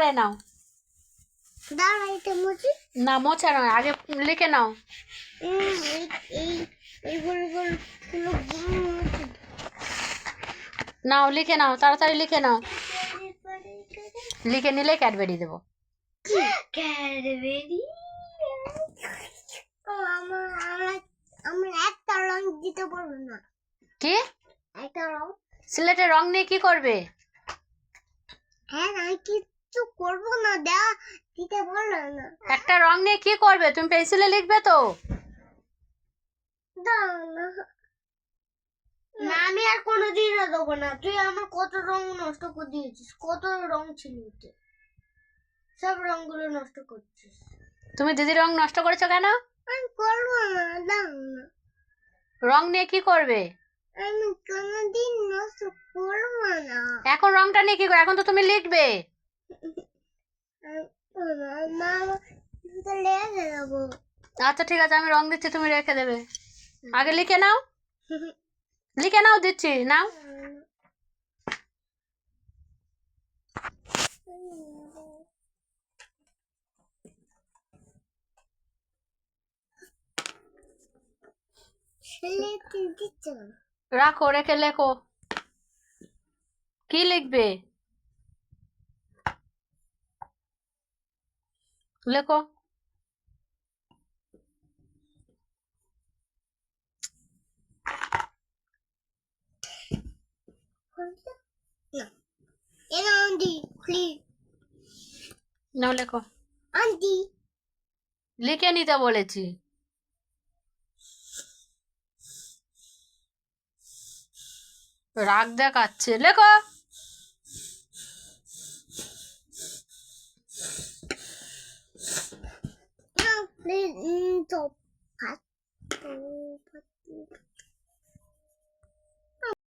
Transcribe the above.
তাড়াতাড়ি নাও। দাঁড়াইতে মুছি না মোছা নয়, আগে লিখে নাও। নাও লিখে নাও, তাড়াতাড়ি লিখে নাও। লিখে নিলে ক্যাডবেরি দেবো। ক্যাডবেরি আমরা একটা রং দিতে পারবো না। কি একটা রং? সিলেটের রং নিয়ে কি করবে? হ্যাঁ আমি কিচ্ছু করবো না, দিতে পারলো না। একটা রং নিয়ে কি করবে? তুমি পেন্সিলে লিখবে তো? দাও না। না আমি আর কোনোদিনও দেবো না। তুই আমার কত রং নষ্ট করে দিয়েছিস, কত রং ছিল ওতে, সব রংগুলো নষ্ট করছিস। তুমি দিদির রং নষ্ট করেছো কেন? আমি করবো না, দাও না। রং নিয়ে কি করবে? আমি কোনোদিন নষ্ট করবো না। এখন রংটা নিয়ে কি করবে? এখন তো তুমি লিখবে। লেগে যাবো। আচ্ছা ঠিক আছে, আমি রং দিচ্ছি, তুমি রেখে দেবে। আগে লিখে নাও, লিখে নাও, দিচ্ছি, নাও। রাখো, রেখে লেখো। কি লিখবে? লেখো। নাও লেখো। লিখে নিতে বলেছি। রাগ দেখাচ্ছে, লেখো। No, please, stop.